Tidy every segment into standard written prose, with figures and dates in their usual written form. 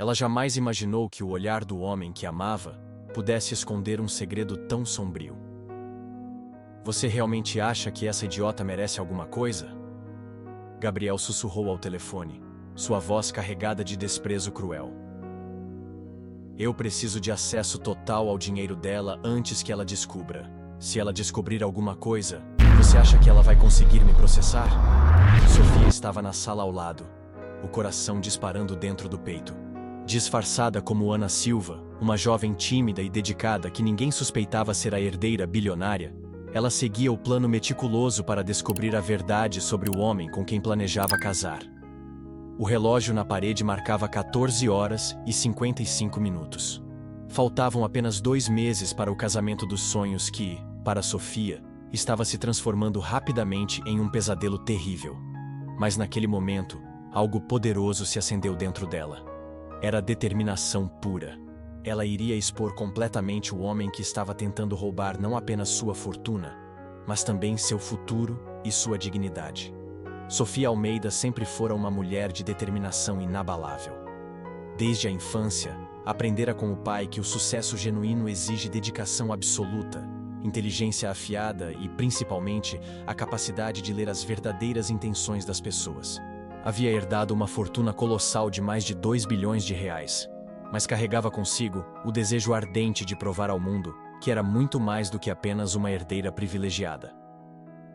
Ela jamais imaginou que o olhar do homem que amava pudesse esconder um segredo tão sombrio. Você realmente acha que essa idiota merece alguma coisa? Gabriel sussurrou ao telefone, sua voz carregada de desprezo cruel. Eu preciso de acesso total ao dinheiro dela antes que ela descubra. Se ela descobrir alguma coisa, você acha que ela vai conseguir me processar? Sofia estava na sala ao lado, o coração disparando dentro do peito. Disfarçada como Ana Silva, uma jovem tímida e dedicada que ninguém suspeitava ser a herdeira bilionária, ela seguia o plano meticuloso para descobrir a verdade sobre o homem com quem planejava casar. O relógio na parede marcava 14 horas e 55 minutos. Faltavam apenas 2 meses para o casamento dos sonhos que, para Sofia, estava se transformando rapidamente em um pesadelo terrível. Mas naquele momento, algo poderoso se acendeu dentro dela. Era determinação pura. Ela iria expor completamente o homem que estava tentando roubar não apenas sua fortuna, mas também seu futuro e sua dignidade. Sofia Almeida sempre fora uma mulher de determinação inabalável. Desde a infância, aprendera com o pai que o sucesso genuíno exige dedicação absoluta, inteligência afiada e, principalmente, a capacidade de ler as verdadeiras intenções das pessoas. Havia herdado uma fortuna colossal de mais de 2 bilhões de reais, mas carregava consigo o desejo ardente de provar ao mundo que era muito mais do que apenas uma herdeira privilegiada.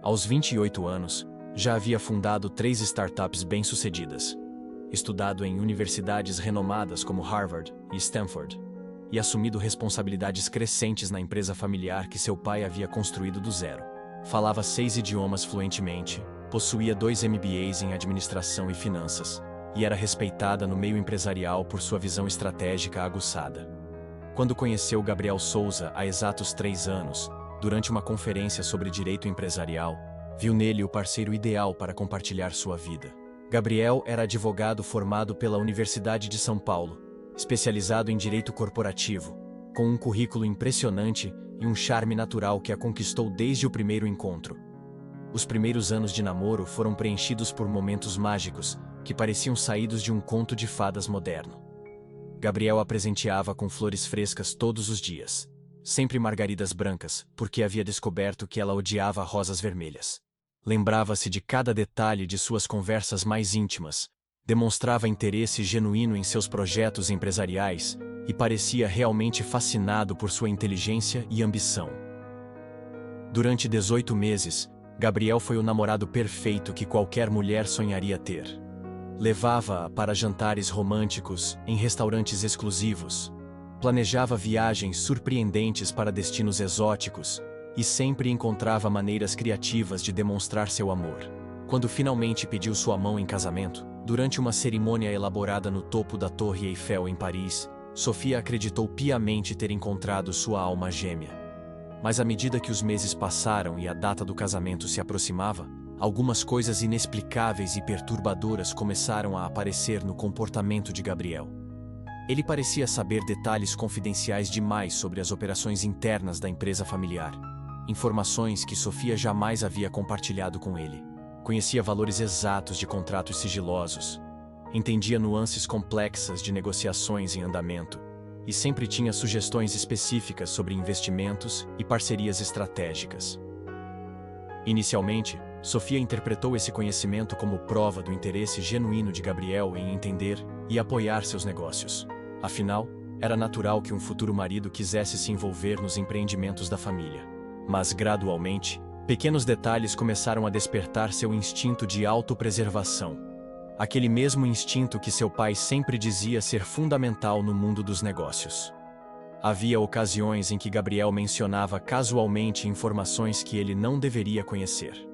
Aos 28 anos, já havia fundado 3 startups bem-sucedidas, estudado em universidades renomadas como Harvard e Stanford, e assumido responsabilidades crescentes na empresa familiar que seu pai havia construído do zero. Falava 6 idiomas fluentemente, possuía 2 MBAs em administração e finanças, e era respeitada no meio empresarial por sua visão estratégica aguçada. Quando conheceu Gabriel Souza há exatos 3 anos, durante uma conferência sobre direito empresarial, viu nele o parceiro ideal para compartilhar sua vida. Gabriel era advogado formado pela Universidade de São Paulo, especializado em direito corporativo, com um currículo impressionante e um charme natural que a conquistou desde o primeiro encontro. Os primeiros anos de namoro foram preenchidos por momentos mágicos, que pareciam saídos de um conto de fadas moderno. Gabriel a presenteava com flores frescas todos os dias, sempre margaridas brancas, porque havia descoberto que ela odiava rosas vermelhas. Lembrava-se de cada detalhe de suas conversas mais íntimas, demonstrava interesse genuíno em seus projetos empresariais e parecia realmente fascinado por sua inteligência e ambição. Durante 18 meses, Gabriel foi o namorado perfeito que qualquer mulher sonharia ter. Levava-a para jantares românticos em restaurantes exclusivos, planejava viagens surpreendentes para destinos exóticos e sempre encontrava maneiras criativas de demonstrar seu amor. Quando finalmente pediu sua mão em casamento, durante uma cerimônia elaborada no topo da Torre Eiffel em Paris, Sofia acreditou piamente ter encontrado sua alma gêmea. Mas à medida que os meses passaram e a data do casamento se aproximava, algumas coisas inexplicáveis e perturbadoras começaram a aparecer no comportamento de Gabriel. Ele parecia saber detalhes confidenciais demais sobre as operações internas da empresa familiar, informações que Sofia jamais havia compartilhado com ele. Conhecia valores exatos de contratos sigilosos, entendia nuances complexas de negociações em andamento e sempre tinha sugestões específicas sobre investimentos e parcerias estratégicas. Inicialmente, Sofia interpretou esse conhecimento como prova do interesse genuíno de Gabriel em entender e apoiar seus negócios. Afinal, era natural que um futuro marido quisesse se envolver nos empreendimentos da família. Mas, gradualmente, pequenos detalhes começaram a despertar seu instinto de autopreservação. Aquele mesmo instinto que seu pai sempre dizia ser fundamental no mundo dos negócios. Havia ocasiões em que Gabriel mencionava casualmente informações que ele não deveria conhecer.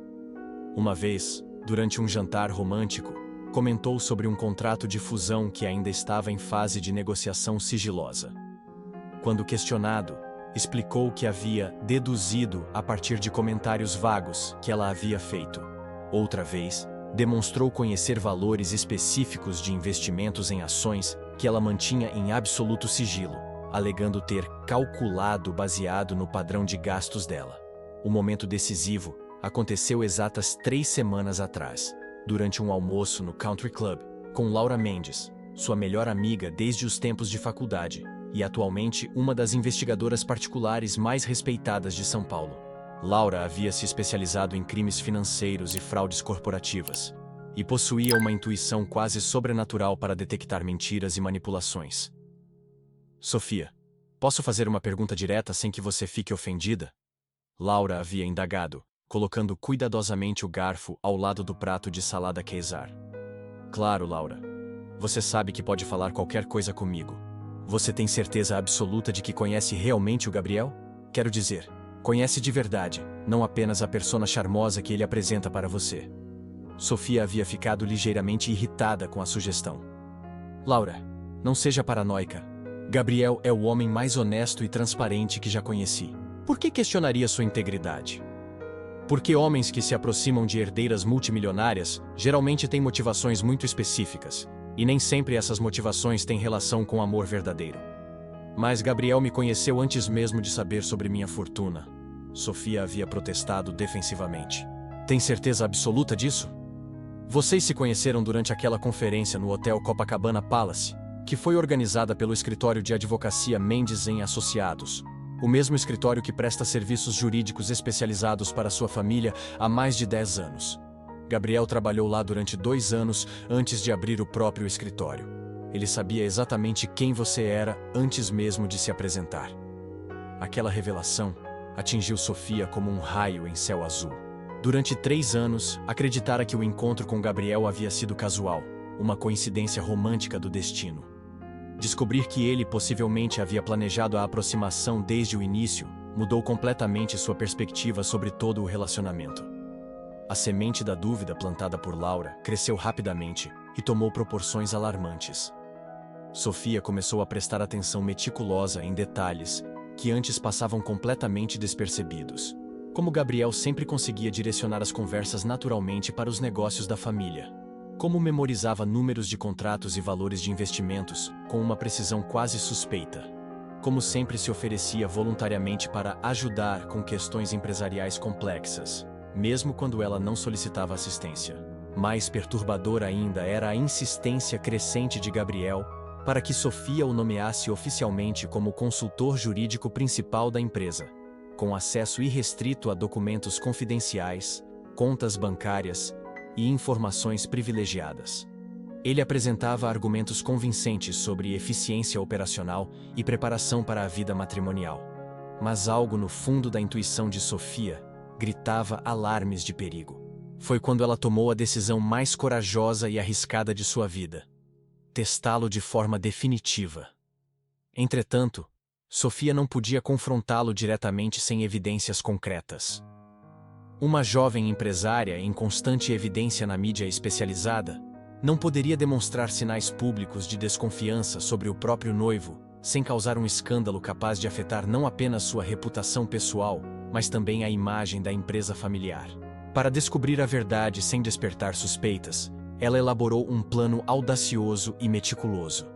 Uma vez, durante um jantar romântico, comentou sobre um contrato de fusão que ainda estava em fase de negociação sigilosa. Quando questionado, explicou que havia deduzido a partir de comentários vagos que ela havia feito. Outra vez, demonstrou conhecer valores específicos de investimentos em ações que ela mantinha em absoluto sigilo, alegando ter calculado baseado no padrão de gastos dela. O momento decisivo aconteceu exatas 3 semanas atrás, durante um almoço no Country Club, com Laura Mendes, sua melhor amiga desde os tempos de faculdade, e atualmente uma das investigadoras particulares mais respeitadas de São Paulo. Laura havia se especializado em crimes financeiros e fraudes corporativas, e possuía uma intuição quase sobrenatural para detectar mentiras e manipulações. Sofia, posso fazer uma pergunta direta sem que você fique ofendida? Laura havia indagado, colocando cuidadosamente o garfo ao lado do prato de salada Caesar. Claro, Laura. Você sabe que pode falar qualquer coisa comigo. Você tem certeza absoluta de que conhece realmente o Gabriel? Quero dizer, conhece de verdade, não apenas a persona charmosa que ele apresenta para você. Sofia havia ficado ligeiramente irritada com a sugestão. Laura, não seja paranoica. Gabriel é o homem mais honesto e transparente que já conheci. Por que questionaria sua integridade? Porque homens que se aproximam de herdeiras multimilionárias geralmente têm motivações muito específicas, e nem sempre essas motivações têm relação com amor verdadeiro. Mas Gabriel me conheceu antes mesmo de saber sobre minha fortuna. Sofia havia protestado defensivamente. Tem certeza absoluta disso? Vocês se conheceram durante aquela conferência no Hotel Copacabana Palace, que foi organizada pelo escritório de advocacia Mendes em Associados, o mesmo escritório que presta serviços jurídicos especializados para sua família há mais de 10 anos. Gabriel trabalhou lá durante 2 anos antes de abrir o próprio escritório. Ele sabia exatamente quem você era antes mesmo de se apresentar. Aquela revelação atingiu Sofia como um raio em céu azul. Durante 3 anos, acreditara que o encontro com Gabriel havia sido casual, uma coincidência romântica do destino. Descobrir que ele possivelmente havia planejado a aproximação desde o início mudou completamente sua perspectiva sobre todo o relacionamento. A semente da dúvida plantada por Laura cresceu rapidamente e tomou proporções alarmantes. Sofia começou a prestar atenção meticulosa em detalhes que antes passavam completamente despercebidos. Como Gabriel sempre conseguia direcionar as conversas naturalmente para os negócios da família. Como memorizava números de contratos e valores de investimentos com uma precisão quase suspeita. Como sempre se oferecia voluntariamente para ajudar com questões empresariais complexas, mesmo quando ela não solicitava assistência. Mais perturbadora ainda era a insistência crescente de Gabriel para que Sofia o nomeasse oficialmente como consultor jurídico principal da empresa, com acesso irrestrito a documentos confidenciais, contas bancárias e informações privilegiadas. Ele apresentava argumentos convincentes sobre eficiência operacional e preparação para a vida matrimonial. Mas algo no fundo da intuição de Sofia gritava alarmes de perigo. Foi quando ela tomou a decisão mais corajosa e arriscada de sua vida: testá-lo de forma definitiva. Entretanto, Sofia não podia confrontá-lo diretamente sem evidências concretas. Uma jovem empresária em constante evidência na mídia especializada não poderia demonstrar sinais públicos de desconfiança sobre o próprio noivo sem causar um escândalo capaz de afetar não apenas sua reputação pessoal, mas também a imagem da empresa familiar. Para descobrir a verdade sem despertar suspeitas, ela elaborou um plano audacioso e meticuloso.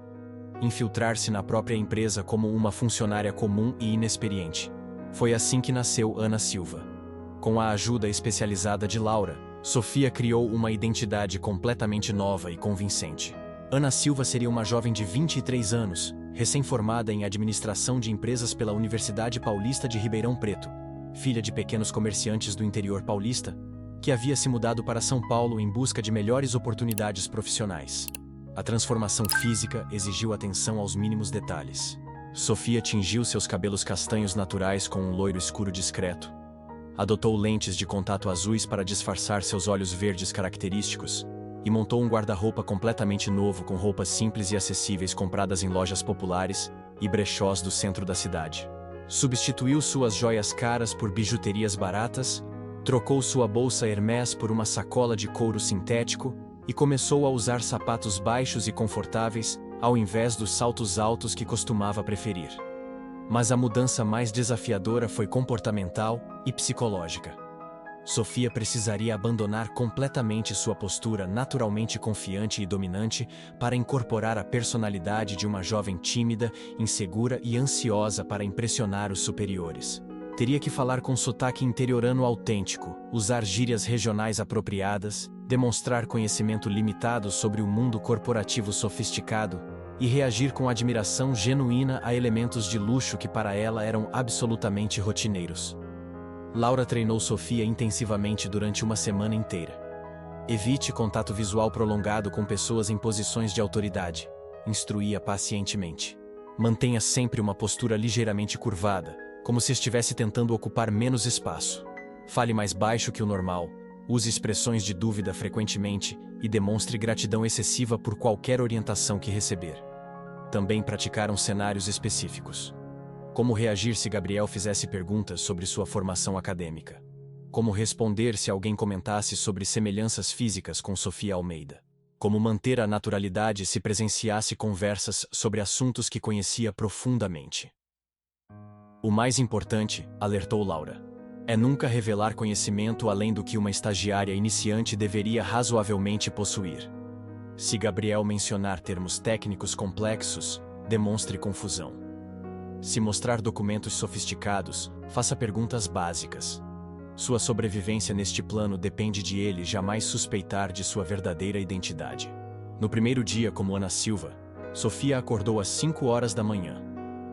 Infiltrar-se na própria empresa como uma funcionária comum e inexperiente. Foi assim que nasceu Ana Silva. Com a ajuda especializada de Laura, Sofia criou uma identidade completamente nova e convincente. Ana Silva seria uma jovem de 23 anos, recém-formada em administração de empresas pela Universidade Paulista de Ribeirão Preto, filha de pequenos comerciantes do interior paulista, que havia se mudado para São Paulo em busca de melhores oportunidades profissionais. A transformação física exigiu atenção aos mínimos detalhes. Sofia tingiu seus cabelos castanhos naturais com um loiro escuro discreto. Adotou lentes de contato azuis para disfarçar seus olhos verdes característicos e montou um guarda-roupa completamente novo com roupas simples e acessíveis compradas em lojas populares e brechós do centro da cidade. Substituiu suas joias caras por bijuterias baratas, trocou sua bolsa Hermès por uma sacola de couro sintético e começou a usar sapatos baixos e confortáveis ao invés dos saltos altos que costumava preferir. Mas a mudança mais desafiadora foi comportamental e psicológica. Sofia precisaria abandonar completamente sua postura naturalmente confiante e dominante para incorporar a personalidade de uma jovem tímida, insegura e ansiosa para impressionar os superiores. Teria que falar com sotaque interiorano autêntico, usar gírias regionais apropriadas demonstrar conhecimento limitado sobre o mundo corporativo sofisticado e reagir com admiração genuína a elementos de luxo que para ela eram absolutamente rotineiros. Laura treinou Sofia intensivamente durante uma semana inteira. Evite contato visual prolongado com pessoas em posições de autoridade, instruía pacientemente. Mantenha sempre uma postura ligeiramente curvada, como se estivesse tentando ocupar menos espaço. Fale mais baixo que o normal, use expressões de dúvida frequentemente e demonstre gratidão excessiva por qualquer orientação que receber. Também praticaram cenários específicos. Como reagir se Gabriel fizesse perguntas sobre sua formação acadêmica? Como responder se alguém comentasse sobre semelhanças físicas com Sofia Almeida? Como manter a naturalidade se presenciasse conversas sobre assuntos que conhecia profundamente? O mais importante, alertou Laura, é nunca revelar conhecimento além do que uma estagiária iniciante deveria razoavelmente possuir. Se Gabriel mencionar termos técnicos complexos, demonstre confusão. Se mostrar documentos sofisticados, faça perguntas básicas. Sua sobrevivência neste plano depende de ele jamais suspeitar de sua verdadeira identidade. No primeiro dia como Ana Silva, Sofia acordou às 5 horas da manhã,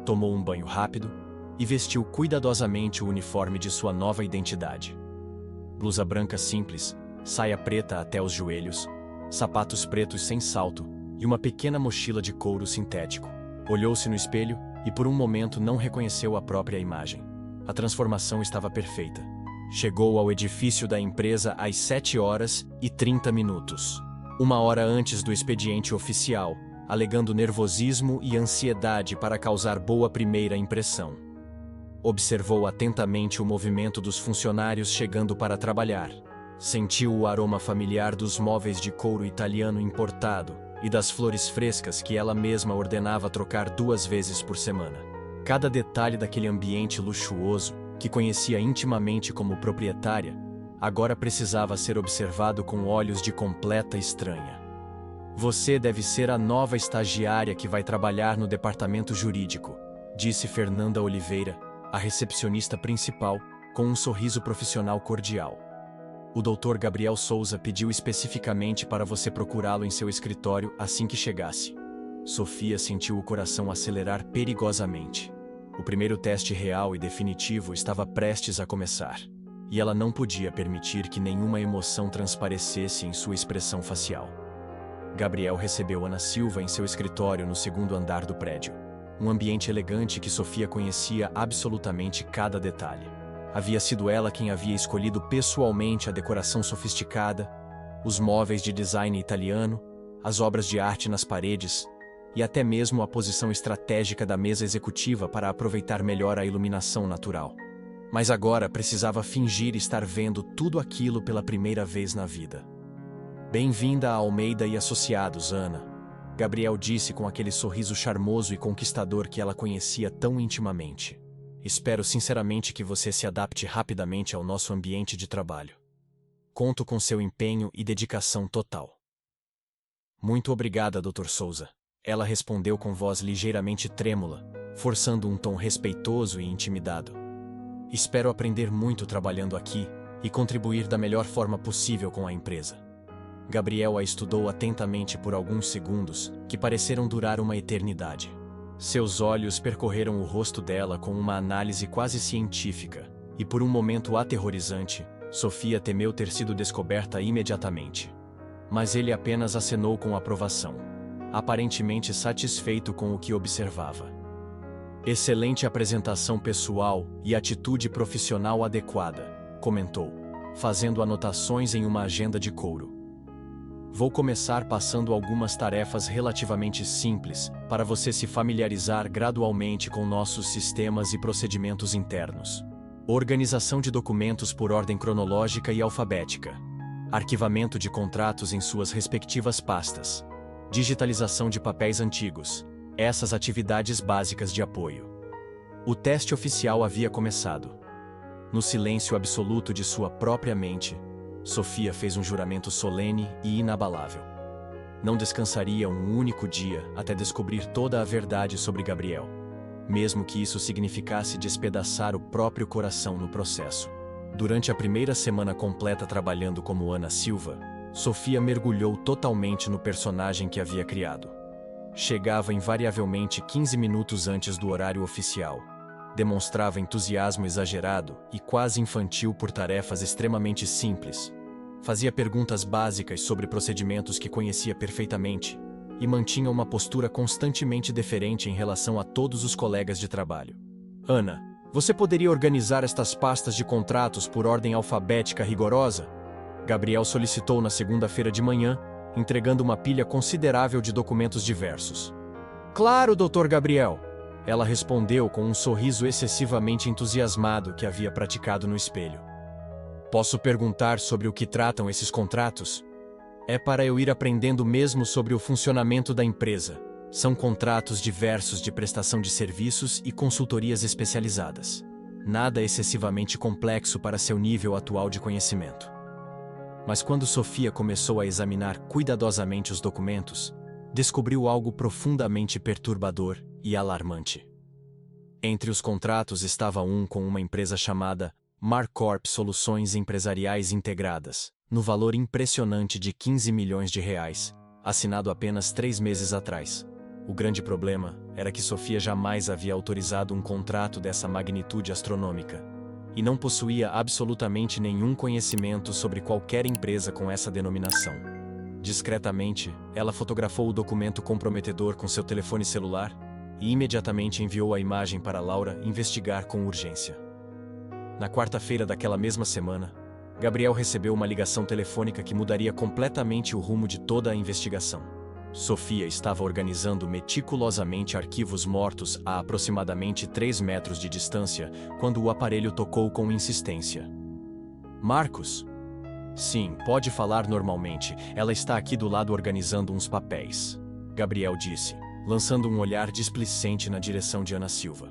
tomou um banho rápido e vestiu cuidadosamente o uniforme de sua nova identidade. Blusa branca simples, saia preta até os joelhos, sapatos pretos sem salto e uma pequena mochila de couro sintético. Olhou-se no espelho e por um momento não reconheceu a própria imagem. A transformação estava perfeita. Chegou ao edifício da empresa às 7h30, 1 hora antes do expediente oficial, alegando nervosismo e ansiedade para causar boa primeira impressão. Observou atentamente o movimento dos funcionários chegando para trabalhar. Sentiu o aroma familiar dos móveis de couro italiano importado e das flores frescas que ela mesma ordenava trocar 2 vezes por semana. Cada detalhe daquele ambiente luxuoso, que conhecia intimamente como proprietária, agora precisava ser observado com olhos de completa estranha. Você deve ser a nova estagiária que vai trabalhar no departamento jurídico, disse Fernanda Oliveira, a recepcionista principal, com um sorriso profissional cordial. O Dr. Gabriel Souza pediu especificamente para você procurá-lo em seu escritório assim que chegasse. Sofia sentiu o coração acelerar perigosamente. O primeiro teste real e definitivo estava prestes a começar, e ela não podia permitir que nenhuma emoção transparecesse em sua expressão facial. Gabriel recebeu Ana Silva em seu escritório no 2º andar do prédio. Um ambiente elegante que Sofia conhecia absolutamente cada detalhe. Havia sido ela quem havia escolhido pessoalmente a decoração sofisticada, os móveis de design italiano, as obras de arte nas paredes, e até mesmo a posição estratégica da mesa executiva para aproveitar melhor a iluminação natural. Mas agora precisava fingir estar vendo tudo aquilo pela primeira vez na vida. Bem-vinda a Almeida e Associados, Ana, Gabriel disse com aquele sorriso charmoso e conquistador que ela conhecia tão intimamente. Espero sinceramente que você se adapte rapidamente ao nosso ambiente de trabalho. Conto com seu empenho e dedicação total. Muito obrigada, Dr. Souza. Ela respondeu com voz ligeiramente trêmula, forçando um tom respeitoso e intimidado. Espero aprender muito trabalhando aqui e contribuir da melhor forma possível com a empresa. Gabriel a estudou atentamente por alguns segundos, que pareceram durar uma eternidade. Seus olhos percorreram o rosto dela com uma análise quase científica, e por um momento aterrorizante, Sofia temeu ter sido descoberta imediatamente. Mas ele apenas acenou com aprovação, aparentemente satisfeito com o que observava. Excelente apresentação pessoal e atitude profissional adequada, comentou, fazendo anotações em uma agenda de couro. Vou começar passando algumas tarefas relativamente simples, para você se familiarizar gradualmente com nossos sistemas e procedimentos internos. Organização de documentos por ordem cronológica e alfabética. Arquivamento de contratos em suas respectivas pastas. Digitalização de papéis antigos. Essas atividades básicas de apoio. O teste oficial havia começado. No silêncio absoluto de sua própria mente, Sofia fez um juramento solene e inabalável. Não descansaria um único dia até descobrir toda a verdade sobre Gabriel, mesmo que isso significasse despedaçar o próprio coração no processo. Durante a primeira semana completa trabalhando como Ana Silva, Sofia mergulhou totalmente no personagem que havia criado. Chegava invariavelmente 15 minutos antes do horário oficial. Demonstrava entusiasmo exagerado e quase infantil por tarefas extremamente simples. Fazia perguntas básicas sobre procedimentos que conhecia perfeitamente e mantinha uma postura constantemente deferente em relação a todos os colegas de trabalho. Ana, você poderia organizar estas pastas de contratos por ordem alfabética rigorosa? Gabriel solicitou na segunda-feira de manhã, entregando uma pilha considerável de documentos diversos. Claro, Dr. Gabriel! Ela respondeu com um sorriso excessivamente entusiasmado que havia praticado no espelho. Posso perguntar sobre o que tratam esses contratos? É para eu ir aprendendo mesmo sobre o funcionamento da empresa. São contratos diversos de prestação de serviços e consultorias especializadas. Nada excessivamente complexo para seu nível atual de conhecimento. Mas quando Sofia começou a examinar cuidadosamente os documentos, descobriu algo profundamente perturbador e alarmante. Entre os contratos estava um com uma empresa chamada Marcorp Soluções Empresariais Integradas, no valor impressionante de 15 milhões de reais, assinado apenas 3 meses atrás. O grande problema era que Sofia jamais havia autorizado um contrato dessa magnitude astronômica, e não possuía absolutamente nenhum conhecimento sobre qualquer empresa com essa denominação. Discretamente, ela fotografou o documento comprometedor com seu telefone celular e imediatamente enviou a imagem para Laura investigar com urgência. Na quarta-feira daquela mesma semana, Gabriel recebeu uma ligação telefônica que mudaria completamente o rumo de toda a investigação. Sofia estava organizando meticulosamente arquivos mortos a aproximadamente 3 metros de distância quando o aparelho tocou com insistência. Marcos? Sim, pode falar normalmente. Ela está aqui do lado organizando uns papéis. Gabriel disse, lançando um olhar displicente na direção de Ana Silva.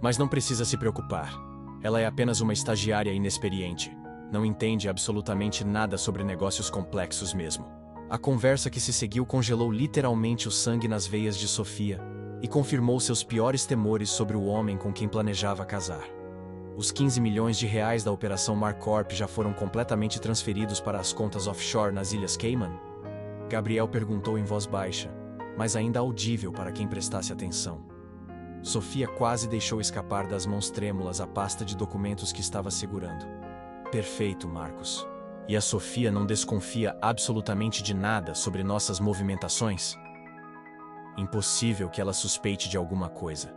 Mas não precisa se preocupar. Ela é apenas uma estagiária inexperiente. Não entende absolutamente nada sobre negócios complexos mesmo. A conversa que se seguiu congelou literalmente o sangue nas veias de Sofia e confirmou seus piores temores sobre o homem com quem planejava casar. Os 15 milhões de reais da Operação Marcorp já foram completamente transferidos para as contas offshore nas Ilhas Cayman? Gabriel perguntou em voz baixa, mas ainda audível para quem prestasse atenção. Sofia quase deixou escapar das mãos trêmulas a pasta de documentos que estava segurando. Perfeito, Marcos. E a Sofia não desconfia absolutamente de nada sobre nossas movimentações? Impossível que ela suspeite de alguma coisa.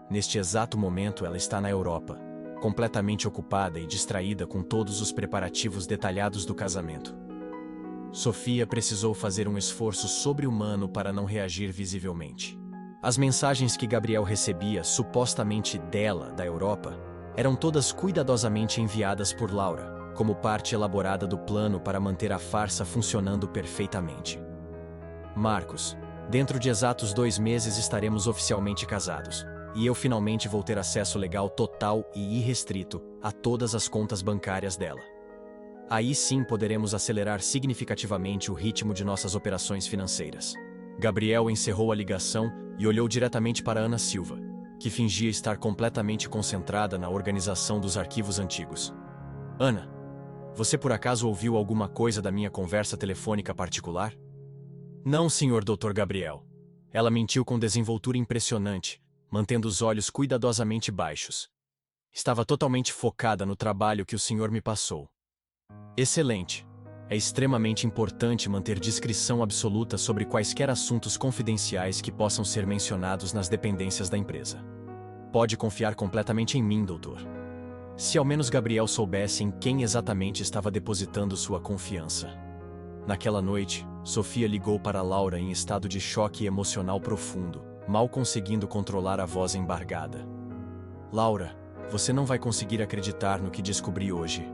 Neste exato momento ela está na Europa, completamente ocupada e distraída com todos os preparativos detalhados do casamento. Sofia precisou fazer um esforço sobre-humano para não reagir visivelmente. As mensagens que Gabriel recebia, supostamente dela, da Europa, eram todas cuidadosamente enviadas por Laura, como parte elaborada do plano para manter a farsa funcionando perfeitamente. Marcos, dentro de exatos 2 meses estaremos oficialmente casados, e eu finalmente vou ter acesso legal total e irrestrito a todas as contas bancárias dela. Aí sim poderemos acelerar significativamente o ritmo de nossas operações financeiras. Gabriel encerrou a ligação e olhou diretamente para Ana Silva, que fingia estar completamente concentrada na organização dos arquivos antigos. Ana, você por acaso ouviu alguma coisa da minha conversa telefônica particular? Não, senhor Dr. Gabriel. Ela mentiu com desenvoltura impressionante, mantendo os olhos cuidadosamente baixos. Estava totalmente focada no trabalho que o senhor me passou. Excelente. É extremamente importante manter discrição absoluta sobre quaisquer assuntos confidenciais que possam ser mencionados nas dependências da empresa. Pode confiar completamente em mim, doutor. Se ao menos Gabriel soubesse em quem exatamente estava depositando sua confiança. Naquela noite, Sofia ligou para Laura em estado de choque emocional profundo, mal conseguindo controlar a voz embargada. Laura, você não vai conseguir acreditar no que descobri hoje.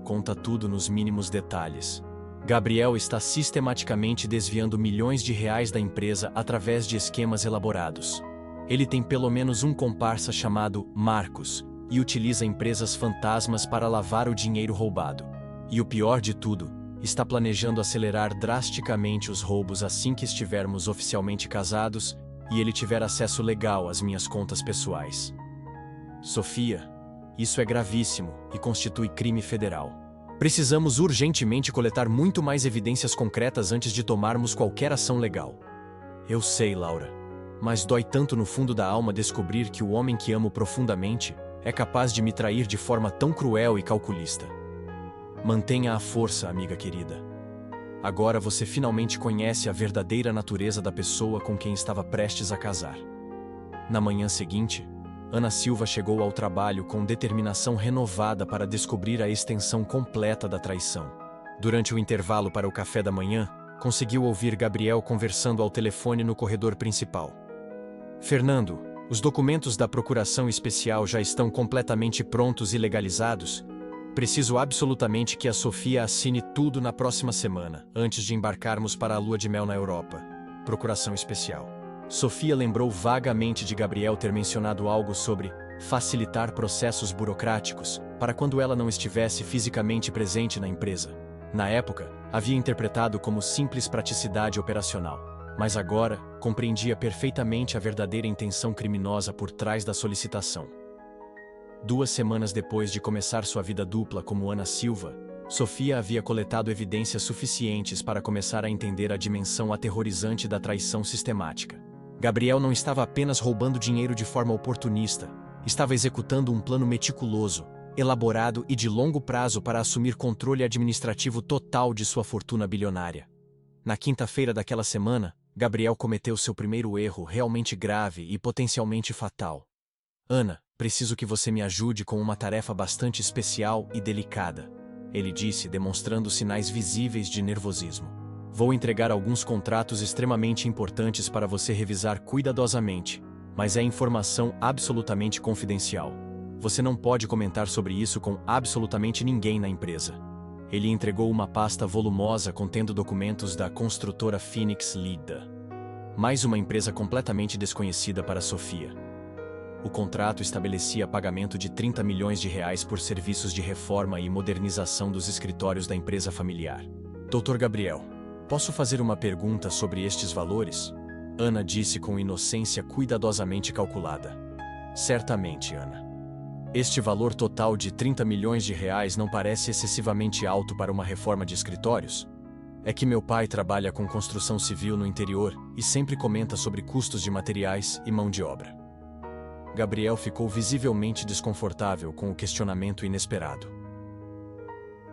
Conta tudo nos mínimos detalhes. Gabriel está sistematicamente desviando milhões de reais da empresa através de esquemas elaborados. Ele tem pelo menos um comparsa chamado Marcos e utiliza empresas fantasmas para lavar o dinheiro roubado. E o pior de tudo, está planejando acelerar drasticamente os roubos assim que estivermos oficialmente casados e ele tiver acesso legal às minhas contas pessoais. Sofia, isso é gravíssimo e constitui crime federal. Precisamos urgentemente coletar muito mais evidências concretas antes de tomarmos qualquer ação legal. Eu sei, Laura. Mas dói tanto no fundo da alma descobrir que o homem que amo profundamente é capaz de me trair de forma tão cruel e calculista. Mantenha a força, amiga querida. Agora você finalmente conhece a verdadeira natureza da pessoa com quem estava prestes a casar. Na manhã seguinte, Ana Silva chegou ao trabalho com determinação renovada para descobrir a extensão completa da traição. Durante o intervalo para o café da manhã, conseguiu ouvir Gabriel conversando ao telefone no corredor principal. Fernando, os documentos da procuração especial já estão completamente prontos e legalizados. Preciso absolutamente que a Sofia assine tudo na próxima semana, antes de embarcarmos para a lua de mel na Europa. Procuração especial. Sofia lembrou vagamente de Gabriel ter mencionado algo sobre facilitar processos burocráticos para quando ela não estivesse fisicamente presente na empresa. Na época, havia interpretado como simples praticidade operacional, mas agora compreendia perfeitamente a verdadeira intenção criminosa por trás da solicitação. 2 semanas depois de começar sua vida dupla como Ana Silva, Sofia havia coletado evidências suficientes para começar a entender a dimensão aterrorizante da traição sistemática. Gabriel não estava apenas roubando dinheiro de forma oportunista, estava executando um plano meticuloso, elaborado e de longo prazo para assumir controle administrativo total de sua fortuna bilionária. Na quinta-feira daquela semana, Gabriel cometeu seu primeiro erro realmente grave e potencialmente fatal. Ana, preciso que você me ajude com uma tarefa bastante especial e delicada, ele disse, demonstrando sinais visíveis de nervosismo. Vou entregar alguns contratos extremamente importantes para você revisar cuidadosamente, mas é informação absolutamente confidencial. Você não pode comentar sobre isso com absolutamente ninguém na empresa. Ele entregou uma pasta volumosa contendo documentos da construtora Phoenix Lida. Mais uma empresa completamente desconhecida para Sofia. O contrato estabelecia pagamento de R$30 milhões por serviços de reforma e modernização dos escritórios da empresa familiar. Dr. Gabriel, posso fazer uma pergunta sobre estes valores? Ana disse com inocência cuidadosamente calculada. Certamente, Ana. Este valor total de R$30 milhões não parece excessivamente alto para uma reforma de escritórios? É que meu pai trabalha com construção civil no interior e sempre comenta sobre custos de materiais e mão de obra. Gabriel ficou visivelmente desconfortável com o questionamento inesperado.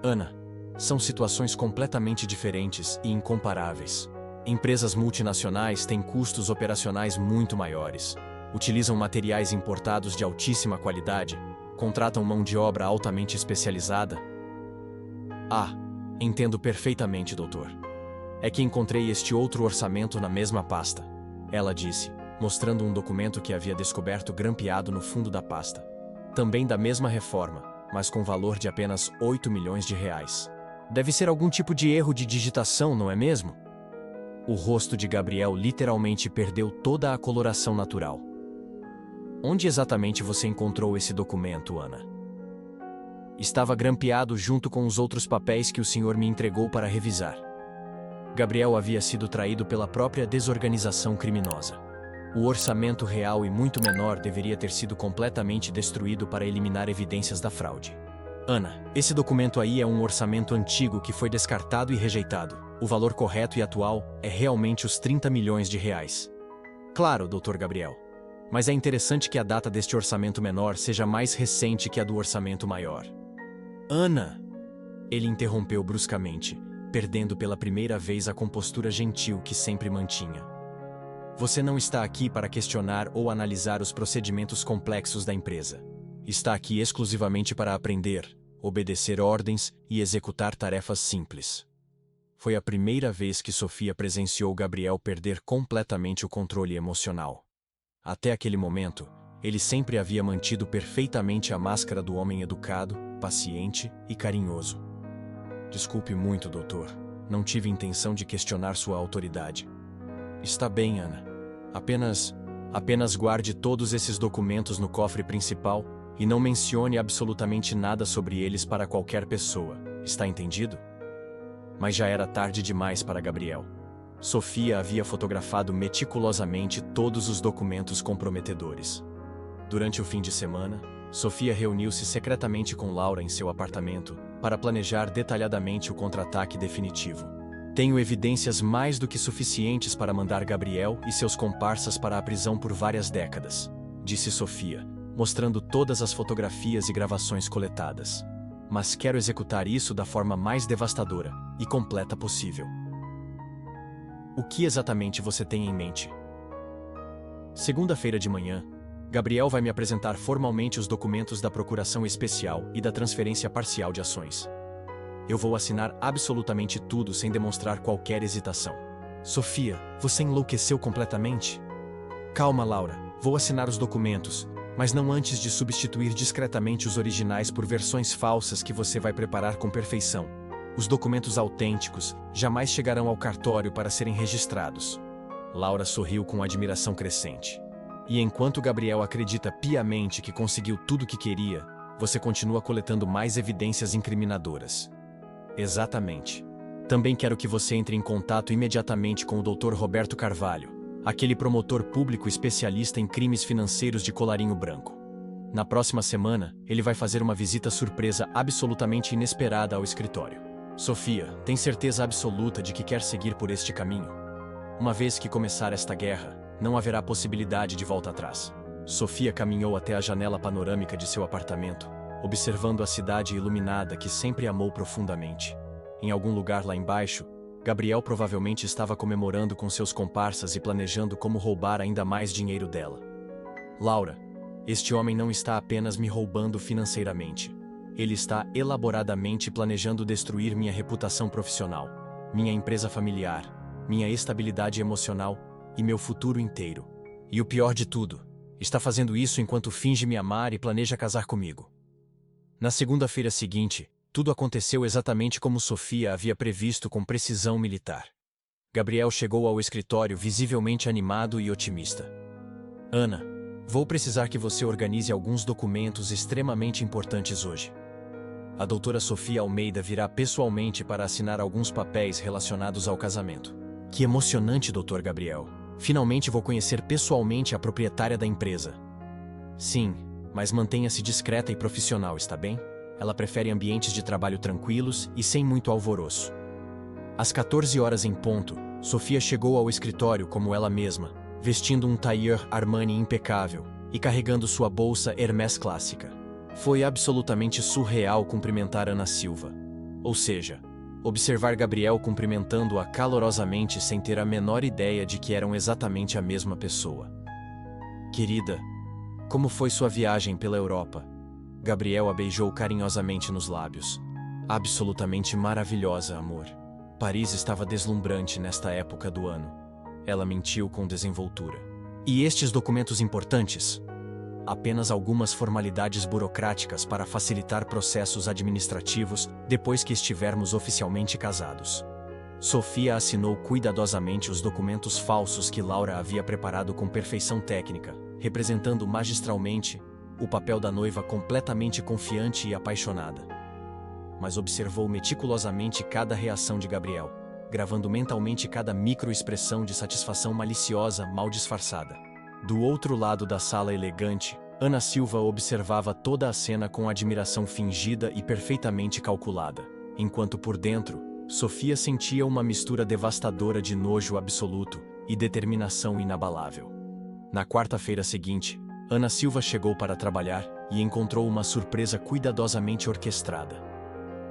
Ana, são situações completamente diferentes e incomparáveis. Empresas multinacionais têm custos operacionais muito maiores, utilizam materiais importados de altíssima qualidade, contratam mão de obra altamente especializada. Ah, entendo perfeitamente, doutor. É que encontrei este outro orçamento na mesma pasta, ela disse, mostrando um documento que havia descoberto grampeado no fundo da pasta. Também da mesma reforma, mas com valor de apenas R$8 milhões. Deve ser algum tipo de erro de digitação, não é mesmo? O rosto de Gabriel literalmente perdeu toda a coloração natural. Onde exatamente você encontrou esse documento, Ana? Estava grampeado junto com os outros papéis que o senhor me entregou para revisar. Gabriel havia sido traído pela própria desorganização criminosa. O orçamento real e muito menor deveria ter sido completamente destruído para eliminar evidências da fraude. Ana, esse documento aí é um orçamento antigo que foi descartado e rejeitado. O valor correto e atual é realmente os R$30 milhões. Claro, Dr. Gabriel. Mas é interessante que a data deste orçamento menor seja mais recente que a do orçamento maior. Ana! Ele interrompeu bruscamente, perdendo pela primeira vez a compostura gentil que sempre mantinha. Você não está aqui para questionar ou analisar os procedimentos complexos da empresa. Está aqui exclusivamente para aprender, obedecer ordens e executar tarefas simples. Foi a primeira vez que Sofia presenciou Gabriel perder completamente o controle emocional. Até aquele momento, ele sempre havia mantido perfeitamente a máscara do homem educado, paciente e carinhoso. Desculpe muito, doutor. Não tive intenção de questionar sua autoridade. Está bem, Ana. Apenas guarde todos esses documentos no cofre principal e não mencione absolutamente nada sobre eles para qualquer pessoa. Está entendido? Mas já era tarde demais para Gabriel. Sofia havia fotografado meticulosamente todos os documentos comprometedores. Durante o fim de semana, Sofia reuniu-se secretamente com Laura em seu apartamento para planejar detalhadamente o contra-ataque definitivo. Tenho evidências mais do que suficientes para mandar Gabriel e seus comparsas para a prisão por várias décadas, disse Sofia, mostrando todas as fotografias e gravações coletadas. Mas quero executar isso da forma mais devastadora e completa possível. O que exatamente você tem em mente? Segunda-feira de manhã, Gabriel vai me apresentar formalmente os documentos da procuração especial e da transferência parcial de ações. Eu vou assinar absolutamente tudo sem demonstrar qualquer hesitação. Sofia, você enlouqueceu completamente? Calma, Laura, vou assinar os documentos, mas não antes de substituir discretamente os originais por versões falsas que você vai preparar com perfeição. Os documentos autênticos jamais chegarão ao cartório para serem registrados. Laura sorriu com admiração crescente. E enquanto Gabriel acredita piamente que conseguiu tudo o que queria, você continua coletando mais evidências incriminadoras. Exatamente. Também quero que você entre em contato imediatamente com o Dr. Roberto Carvalho, aquele promotor público especialista em crimes financeiros de colarinho branco. Na próxima semana, ele vai fazer uma visita surpresa absolutamente inesperada ao escritório. Sofia, tem certeza absoluta de que quer seguir por este caminho? Uma vez que começar esta guerra, não haverá possibilidade de volta atrás. Sofia caminhou até a janela panorâmica de seu apartamento, observando a cidade iluminada que sempre amou profundamente. Em algum lugar lá embaixo, Gabriel provavelmente estava comemorando com seus comparsas e planejando como roubar ainda mais dinheiro dela. Laura, este homem não está apenas me roubando financeiramente. Ele está elaboradamente planejando destruir minha reputação profissional, minha empresa familiar, minha estabilidade emocional e meu futuro inteiro. E o pior de tudo, está fazendo isso enquanto finge me amar e planeja casar comigo. Na segunda-feira seguinte, tudo aconteceu exatamente como Sofia havia previsto com precisão militar. Gabriel chegou ao escritório visivelmente animado e otimista. Ana, vou precisar que você organize alguns documentos extremamente importantes hoje. A doutora Sofia Almeida virá pessoalmente para assinar alguns papéis relacionados ao casamento. Que emocionante, Dr. Gabriel. Finalmente vou conhecer pessoalmente a proprietária da empresa. Sim, mas mantenha-se discreta e profissional, está bem? Ela prefere ambientes de trabalho tranquilos e sem muito alvoroço. Às 14 horas em ponto, Sofia chegou ao escritório como ela mesma, vestindo um tailleur Armani impecável e carregando sua bolsa Hermès clássica. Foi absolutamente surreal cumprimentar Ana Silva. Ou seja, observar Gabriel cumprimentando-a calorosamente sem ter a menor ideia de que eram exatamente a mesma pessoa. Querida, como foi sua viagem pela Europa? Gabriel a beijou carinhosamente nos lábios. Absolutamente maravilhosa, amor. Paris estava deslumbrante nesta época do ano. Ela mentiu com desenvoltura. E estes documentos importantes? Apenas algumas formalidades burocráticas para facilitar processos administrativos depois que estivermos oficialmente casados. Sofia assinou cuidadosamente os documentos falsos que Laura havia preparado com perfeição técnica, representando magistralmente o papel da noiva completamente confiante e apaixonada. Mas observou meticulosamente cada reação de Gabriel, gravando mentalmente cada microexpressão de satisfação maliciosa mal disfarçada. Do outro lado da sala elegante, Ana Silva observava toda a cena com admiração fingida e perfeitamente calculada, enquanto por dentro, Sofia sentia uma mistura devastadora de nojo absoluto e determinação inabalável. Na quarta-feira seguinte, Ana Silva chegou para trabalhar e encontrou uma surpresa cuidadosamente orquestrada.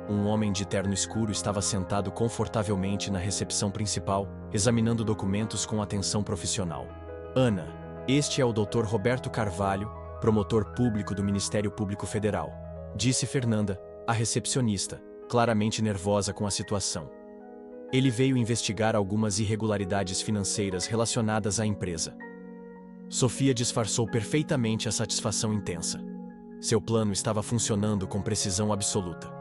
Um homem de terno escuro estava sentado confortavelmente na recepção principal, examinando documentos com atenção profissional. Ana, este é o Dr. Roberto Carvalho, promotor público do Ministério Público Federal, disse Fernanda, a recepcionista, claramente nervosa com a situação. Ele veio investigar algumas irregularidades financeiras relacionadas à empresa. Sofia disfarçou perfeitamente a satisfação intensa. Seu plano estava funcionando com precisão absoluta.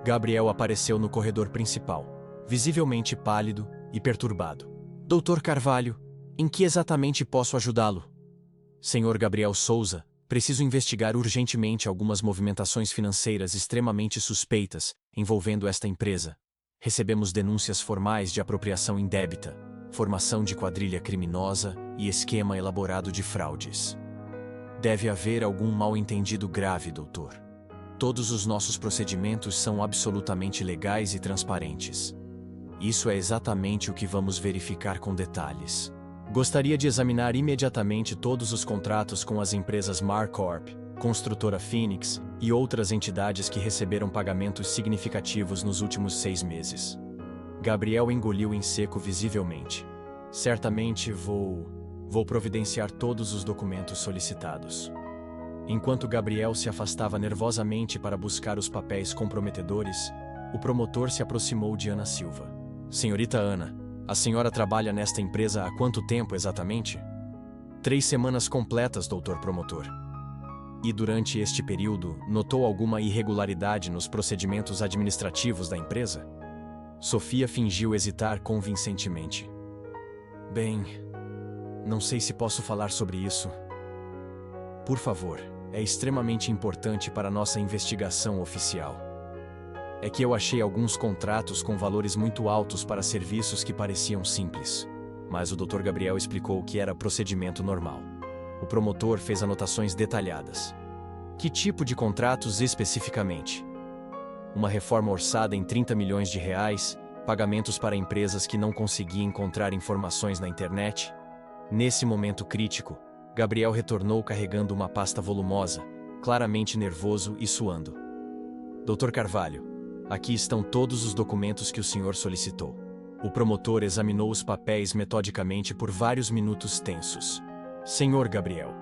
Gabriel apareceu no corredor principal, visivelmente pálido e perturbado. Dr. Carvalho, em que exatamente posso ajudá-lo? Senhor Gabriel Souza, preciso investigar urgentemente algumas movimentações financeiras extremamente suspeitas envolvendo esta empresa. Recebemos denúncias formais de apropriação indébita, formação de quadrilha criminosa e esquema elaborado de fraudes. Deve haver algum mal-entendido grave, doutor. Todos os nossos procedimentos são absolutamente legais e transparentes. Isso é exatamente o que vamos verificar com detalhes. Gostaria de examinar imediatamente todos os contratos com as empresas Marcorp, Construtora Phoenix e outras entidades que receberam pagamentos significativos nos últimos 6 meses. Gabriel engoliu em seco visivelmente. Certamente vou providenciar todos os documentos solicitados. Enquanto Gabriel se afastava nervosamente para buscar os papéis comprometedores, o promotor se aproximou de Ana Silva. Senhorita Ana, a senhora trabalha nesta empresa há quanto tempo exatamente? 3 semanas completas, doutor promotor. E durante este período, notou alguma irregularidade nos procedimentos administrativos da empresa? Sofia fingiu hesitar convincentemente. Bem, não sei se posso falar sobre isso. Por favor, é extremamente importante para nossa investigação oficial. É que eu achei alguns contratos com valores muito altos para serviços que pareciam simples, mas o Dr. Gabriel explicou que era procedimento normal. O promotor fez anotações detalhadas. Que tipo de contratos especificamente? Uma reforma orçada em 30 milhões de reais, pagamentos para empresas que não conseguiam encontrar informações na internet? Nesse momento crítico, Gabriel retornou carregando uma pasta volumosa, claramente nervoso e suando. Dr. Carvalho, aqui estão todos os documentos que o senhor solicitou. O promotor examinou os papéis metodicamente por vários minutos tensos. Senhor Gabriel,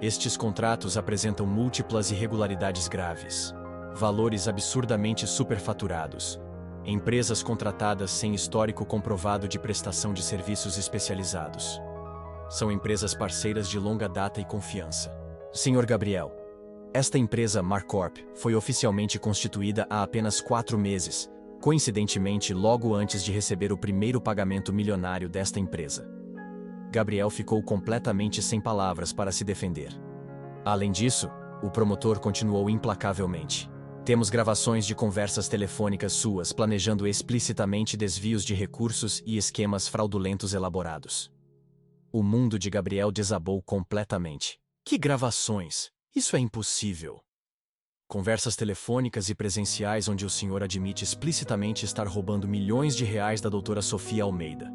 estes contratos apresentam múltiplas irregularidades graves. Valores absurdamente superfaturados. Empresas contratadas sem histórico comprovado de prestação de serviços especializados. São empresas parceiras de longa data e confiança. Senhor Gabriel, esta empresa Marcorp foi oficialmente constituída há apenas 4 meses, coincidentemente logo antes de receber o primeiro pagamento milionário desta empresa. Gabriel ficou completamente sem palavras para se defender. Além disso, o promotor continuou implacavelmente. Temos gravações de conversas telefônicas suas planejando explicitamente desvios de recursos e esquemas fraudulentos elaborados. O mundo de Gabriel desabou completamente. Que gravações? Isso é impossível. Conversas telefônicas e presenciais onde o senhor admite explicitamente estar roubando milhões de reais da doutora Sofia Almeida.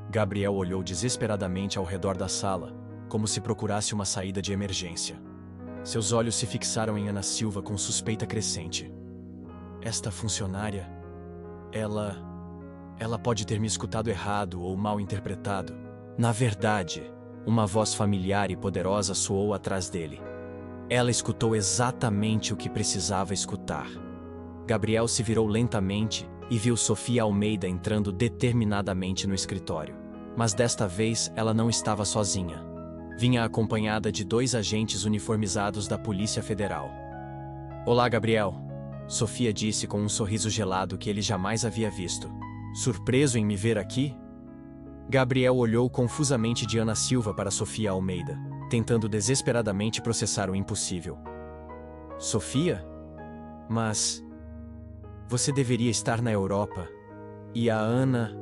Gabriel olhou desesperadamente ao redor da sala, como se procurasse uma saída de emergência. Seus olhos se fixaram em Ana Silva com suspeita crescente. Esta funcionária, ela pode ter me escutado errado ou mal interpretado. Na verdade, uma voz familiar e poderosa soou atrás dele. Ela escutou exatamente o que precisava escutar. Gabriel se virou lentamente e viu Sofia Almeida entrando determinadamente no escritório. Mas desta vez ela não estava sozinha. Vinha acompanhada de 2 agentes uniformizados da Polícia Federal. Olá, Gabriel, Sofia disse com um sorriso gelado que ele jamais havia visto. Surpreso em me ver aqui? Gabriel olhou confusamente de Ana Silva para Sofia Almeida, tentando desesperadamente processar o impossível. Sofia? Mas você deveria estar na Europa. E a Ana...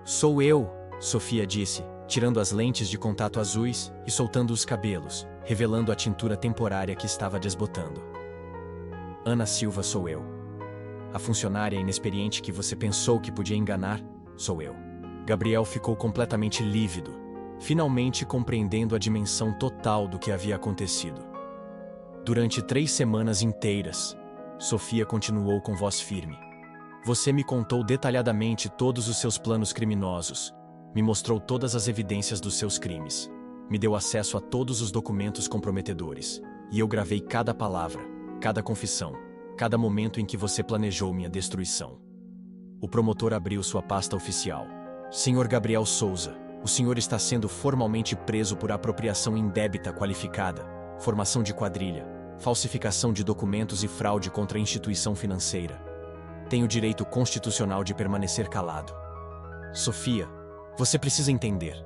Sou eu, Sofia disse, tirando as lentes de contato azuis e soltando os cabelos, revelando a tintura temporária que estava desbotando. Ana Silva sou eu. A funcionária inexperiente que você pensou que podia enganar, sou eu. Gabriel ficou completamente lívido, finalmente compreendendo a dimensão total do que havia acontecido. Durante 3 semanas inteiras, Sofia continuou com voz firme. Você me contou detalhadamente todos os seus planos criminosos, me mostrou todas as evidências dos seus crimes, me deu acesso a todos os documentos comprometedores, e eu gravei cada palavra, cada confissão, cada momento em que você planejou minha destruição. O promotor abriu sua pasta oficial. Senhor Gabriel Souza, o senhor está sendo formalmente preso por apropriação indébita qualificada, formação de quadrilha, falsificação de documentos e fraude contra a instituição financeira. Tem o direito constitucional de permanecer calado. Sofia, você precisa entender.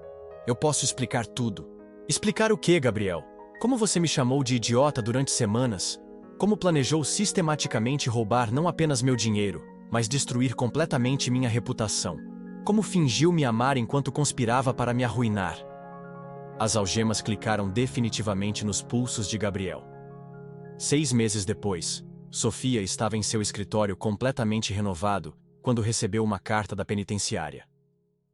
Eu posso explicar tudo. Explicar o quê, Gabriel? Como você me chamou de idiota durante semanas? Como planejou sistematicamente roubar não apenas meu dinheiro, mas destruir completamente minha reputação? Como fingiu me amar enquanto conspirava para me arruinar? As algemas clicaram definitivamente nos pulsos de Gabriel. 6 meses depois, Sofia estava em seu escritório completamente renovado quando recebeu uma carta da penitenciária.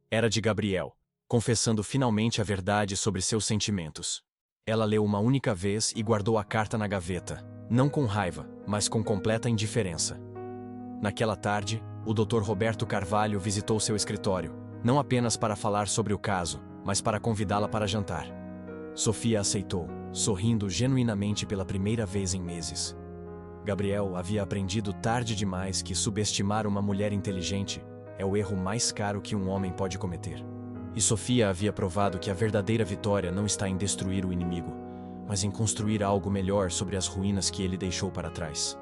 Era de Gabriel, confessando finalmente a verdade sobre seus sentimentos. Ela leu uma única vez e guardou a carta na gaveta, não com raiva, mas com completa indiferença. Naquela tarde, o Dr. Roberto Carvalho visitou seu escritório, não apenas para falar sobre o caso, mas para convidá-la para jantar. Sofia aceitou, sorrindo genuinamente pela primeira vez em meses. Gabriel havia aprendido tarde demais que subestimar uma mulher inteligente é o erro mais caro que um homem pode cometer. E Sofia havia provado que a verdadeira vitória não está em destruir o inimigo, mas em construir algo melhor sobre as ruínas que ele deixou para trás.